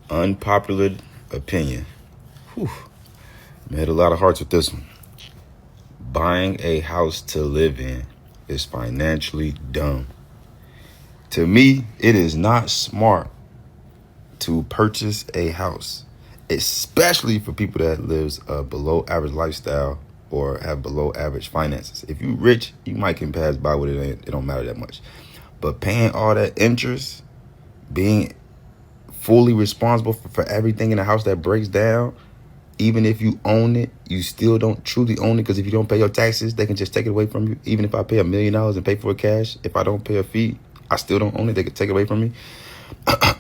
Unpopular opinion. Whew. Made a lot of hearts with this one. Buying a house to live in is financially dumb. To me, it is not smart to purchase a house, especially for people that lives a below average lifestyle or have below average finances. If you rich, you might can pass by with it. It don't matter that much. But paying all that interest, being fully responsible for everything in the house that breaks down, even if you own it, you still don't truly own it, because if you don't pay your taxes, they can just take it away from you. Even if I pay $1 million and pay for it cash, if I don't pay a fee, I still don't own it. They could take it away from me.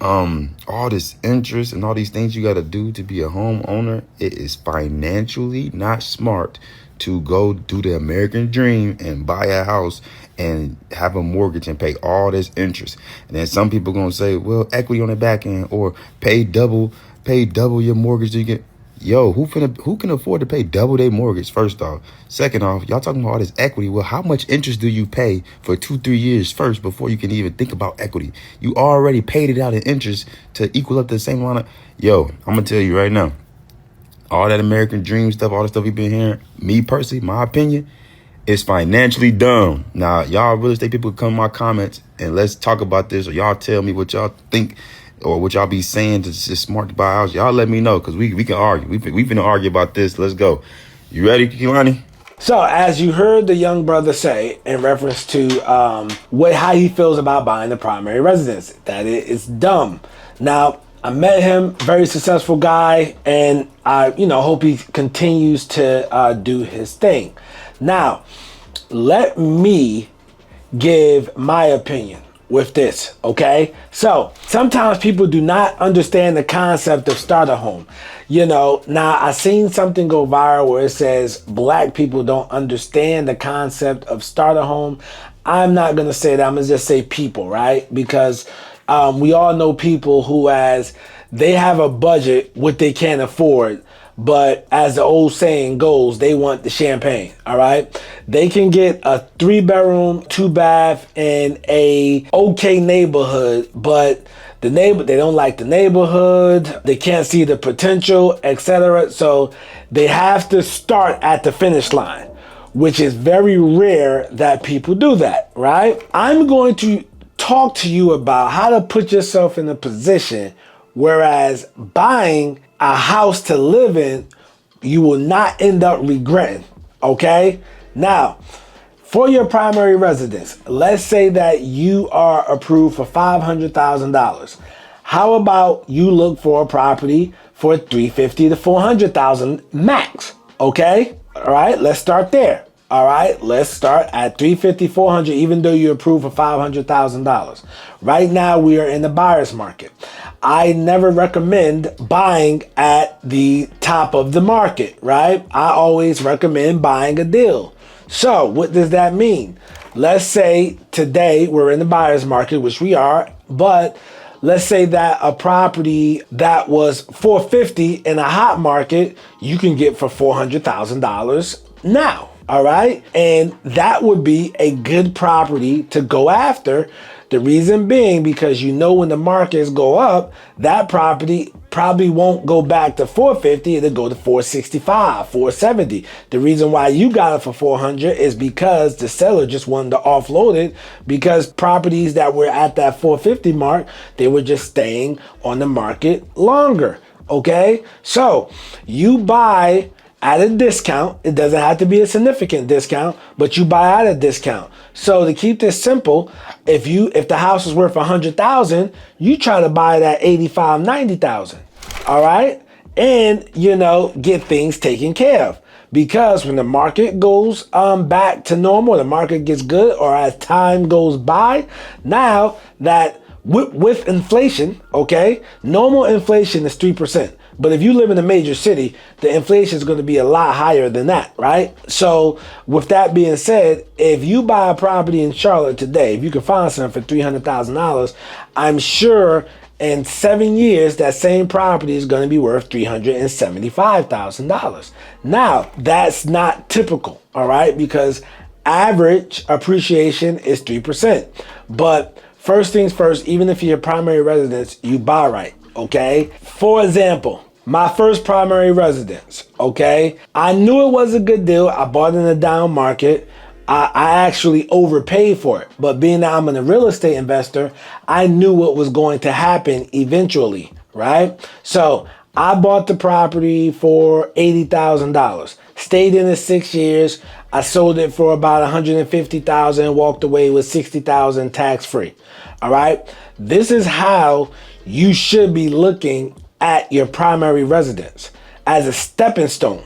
All this interest and all these things you got to do to be a homeowner, it is financially not smart to go do the American dream and buy a house and have a mortgage and pay all this interest. And then some people going to say, well, equity on the back end, or pay double your mortgage to get. Yo, who can afford to pay double their mortgage, first off? Second off, y'all talking about all this equity. Well, how much interest do you pay for 2-3 years first before you can even think about equity? You already paid it out in interest to equal up the same amount of... Yo, I'm going to tell you right now, all that American dream stuff, all the stuff you've been hearing, me personally, my opinion, is financially dumb. Now, y'all real estate people come in my comments and let's talk about this, or y'all tell me what y'all think or what y'all be saying to just smart to buy a house. Y'all let me know, because we can argue. We finna argue about this. Let's go. You ready, Kiwani? So, as you heard the young brother say in reference to how he feels about buying the primary residence, that it is dumb. Now, I met him, very successful guy, and I, hope he continues to do his thing. Now, let me give my opinion with this, okay? So sometimes people do not understand the concept of starter home. Now I seen something go viral where it says black people don't understand the concept of starter home. I'm not gonna say that, I'm gonna just say people, right? Because we all know people who they have a budget what they can't afford, but as the old saying goes, they want the champagne, all right? They can get a 3-bedroom, 2-bath in a okay neighborhood, but they don't like the neighborhood, they can't see the potential, etc. So they have to start at the finish line, which is very rare that people do that, right? I'm going to talk to you about how to put yourself in a position whereas buying a house to live in, you will not end up regretting, okay? Now, for your primary residence, let's say that you are approved for $500,000. How about you look for a property for $350,000 to $400,000 max, okay? All right, let's start there. All right, let's start at $350,000, $400,000, even though you're approved for $500,000. Right now, we are in the buyer's market. I never recommend buying at the top of the market, right? I always recommend buying a deal. So what does that mean? Let's say today we're in the buyer's market, which we are, but let's say that a property that was $450,000 in a hot market, you can get for $400,000 now. All right. And that would be a good property to go after. The reason being because when the markets go up, that property probably won't go back to $450, it'll go to $465, $470. The reason why you got it for $400 is because the seller just wanted to offload it, because properties that were at that $450 mark, they were just staying on the market longer. Okay. So you buy at a discount. It doesn't have to be a significant discount, but you buy at a discount. So to keep this simple, if the house is worth $100,000, you try to buy it at $85,000, $90,000. All right, and get things taken care of. Because when the market goes back to normal, the market gets good, or as time goes by, now that with inflation, okay, normal inflation is 3%. But if you live in a major city, the inflation is going to be a lot higher than that, right? So with that being said, if you buy a property in Charlotte today, if you can find something for $300,000, I'm sure in 7 years, that same property is going to be worth $375,000. Now, that's not typical, all right? Because average appreciation is 3%. But first things first, even if you're a primary residence, you buy right. okay? For example, my first primary residence, okay? I knew it was a good deal. I bought in the down market. I actually overpaid for it. But being that I'm a real estate investor, I knew what was going to happen eventually, right? So I bought the property for $80,000. Stayed in it 6 years. I sold it for about $150,000 and walked away with $60,000 tax free. All right. This is how you should be looking at your primary residence, as a stepping stone.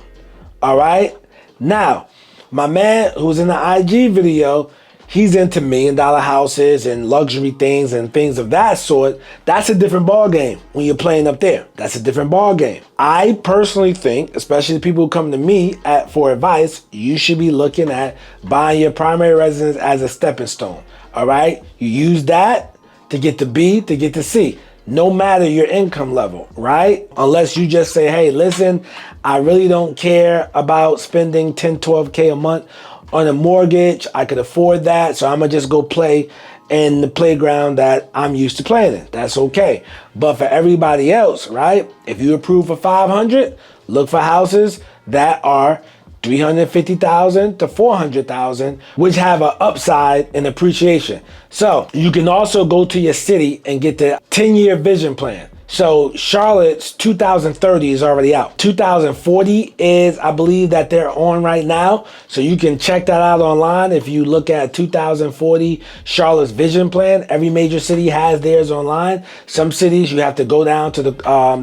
All right. Now, my man who's in the IG video, he's into $1 million houses and luxury things and things of that sort. That's a different ball game when you're playing up there. That's a different ball game. I personally think, especially the people who come to me for advice, you should be looking at buying your primary residence as a stepping stone. All right. You use that to get to B, to get to C. No matter your income level, right? Unless you just say, hey, listen, I really don't care about spending 10, 12K a month on a mortgage. I could afford that. So I'm going to just go play in the playground that I'm used to playing in. That's okay. But for everybody else, right? If you approve for 500, look for houses that are 350,000 to 400,000, which have an upside in appreciation. So you can also go to your city and get the 10-year vision plan. So Charlotte's 2030 is already out. 2040 is, I believe, that they're on right now. So you can check that out online. If you look at 2040 Charlotte's vision plan, every major city has theirs online. Some cities you have to go down to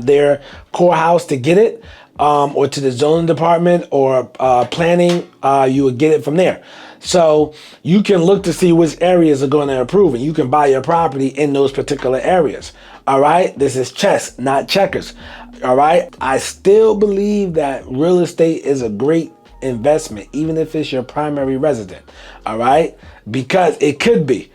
their courthouse to get it. Or to the zoning department or planning, you would get it from there. So you can look to see which areas are going to approve, and you can buy your property in those particular areas. All right. This is chess, not checkers. All right. I still believe that real estate is a great investment, even if it's your primary resident. All right. Because it could be,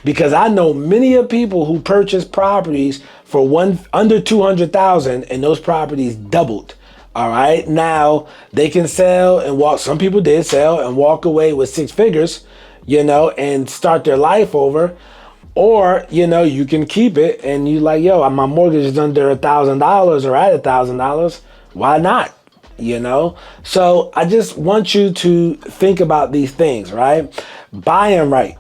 because I know many of people who purchase properties for under 200,000 and those properties doubled. All right. Now they can sell and walk. Some people did sell and walk away with 6 figures, and start their life over. Or, you can keep it and you like, yo, my mortgage is under $1,000 or at $1,000. Why not? So I just want you to think about these things, right? Buying right,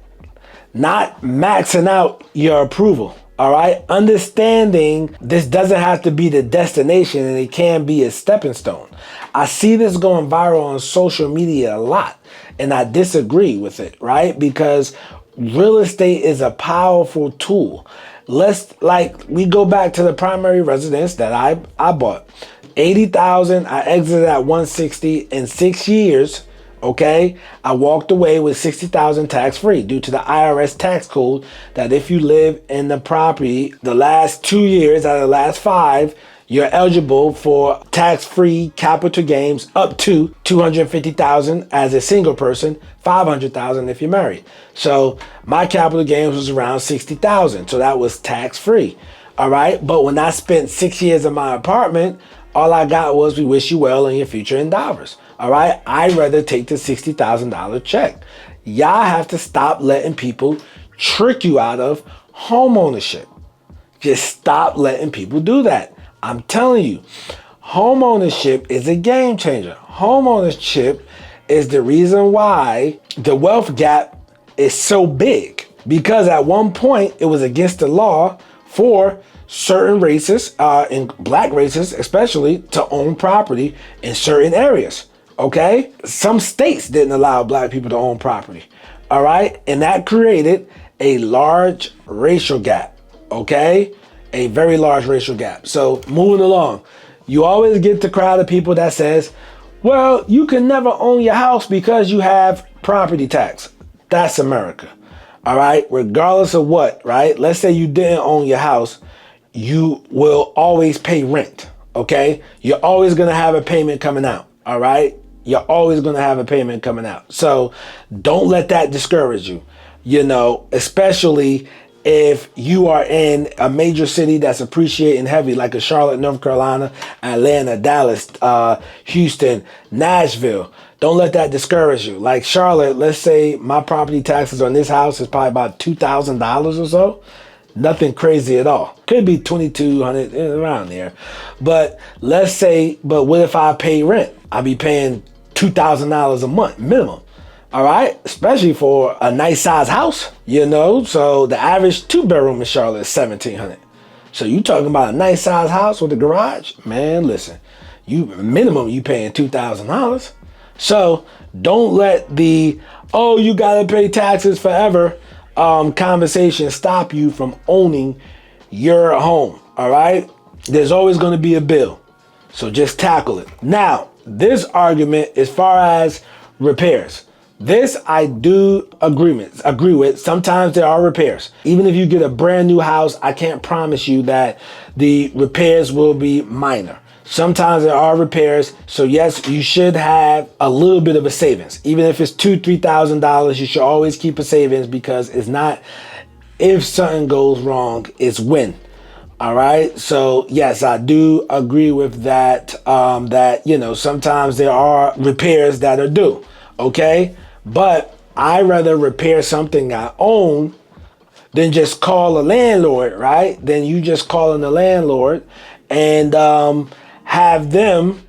not maxing out your approval. All right. Understanding this doesn't have to be the destination, and it can be a stepping stone. I see this going viral on social media a lot, and I disagree with it, right? Because real estate is a powerful tool. We go back to the primary residence that I bought. 80,000. I exited at 160 in 6 years. Okay, I walked away with 60,000 tax free due to the IRS tax code that if you live in the property the last 2 years out of the last 5, you're eligible for tax free capital gains up to 250,000 as a single person, 500,000 if you're married. So my capital gains was around 60,000, so that was tax free. All right, but when I spent 6 years in my apartment, all I got was we wish you well in your future endeavors. All right. I'd rather take the $60,000 check. Y'all have to stop letting people trick you out of home ownership. Just stop letting people do that. I'm telling you, home ownership is a game changer. Home ownership is the reason why the wealth gap is so big, because at one point it was against the law for certain races, and black races especially, to own property in certain areas. Okay, some states didn't allow black people to own property. All right, and that created a large racial gap. Okay, a very large racial gap. So moving along, you always get the crowd of people that says, well, you can never own your house because you have property tax. That's America. All right, regardless of what, right? Let's say you didn't own your house, you will always pay rent. Okay, you're always going to have a payment coming out. All right. You're always going to have a payment coming out. So don't let that discourage you, especially if you are in a major city that's appreciating heavy, like a Charlotte, North Carolina, Atlanta, Dallas, Houston, Nashville. Don't let that discourage you. Like Charlotte, let's say my property taxes on this house is probably about $2,000 or so. Nothing crazy at all. Could be 2,200 around there. But let's say, but what if I pay rent? I'll be paying $2,000 a month minimum. All right, especially for a nice size house, you know. So the average 2-bedroom in Charlotte is 1,700. So you talking about a nice size house with a garage? Man, listen, you minimum you paying $2,000. So don't let the you gotta pay taxes forever conversation stop you from owning your home. All right, there's always going to be a bill, so just tackle it. Now, this argument as far as repairs. This I do agree with. Sometimes there are repairs. Even if you get a brand new house, I can't promise you that the repairs will be minor. Sometimes there are repairs. So yes, you should have a little bit of a savings. Even if it's $2,000-$3,000, you should always keep a savings, because it's not if something goes wrong, it's when. All right. So yes, I do agree with that. That sometimes there are repairs that are due. Okay. But I rather repair something I own than just call a landlord, right? Then you just calling the landlord and have them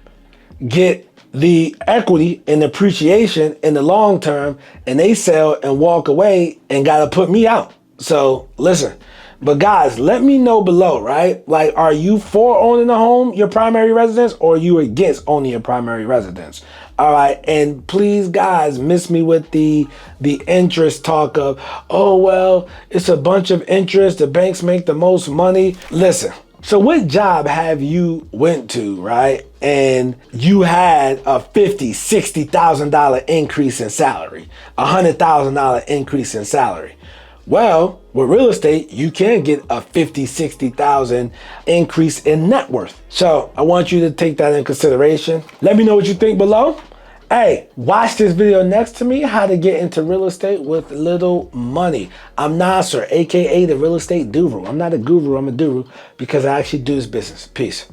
get the equity and appreciation in the long term, and they sell and walk away and got to put me out. So listen, but guys, let me know below, right? Like, are you for owning a home, your primary residence, or are you against owning your primary residence? All right. And please, guys, miss me with the interest talk of, oh, well, it's a bunch of interest. The banks make the most money. Listen. So what job have you went to, right? And you had a $50,000, $60,000 increase in salary, $100,000 increase in salary. Well, with real estate, you can get a 50, 60,000 increase in net worth. So I want you to take that in consideration. Let me know what you think below. Hey, watch this video next to me, how to get into real estate with little money. I'm Nasser, AKA the real estate guru. I'm not a guru, I'm a guru, because I actually do this business. Peace.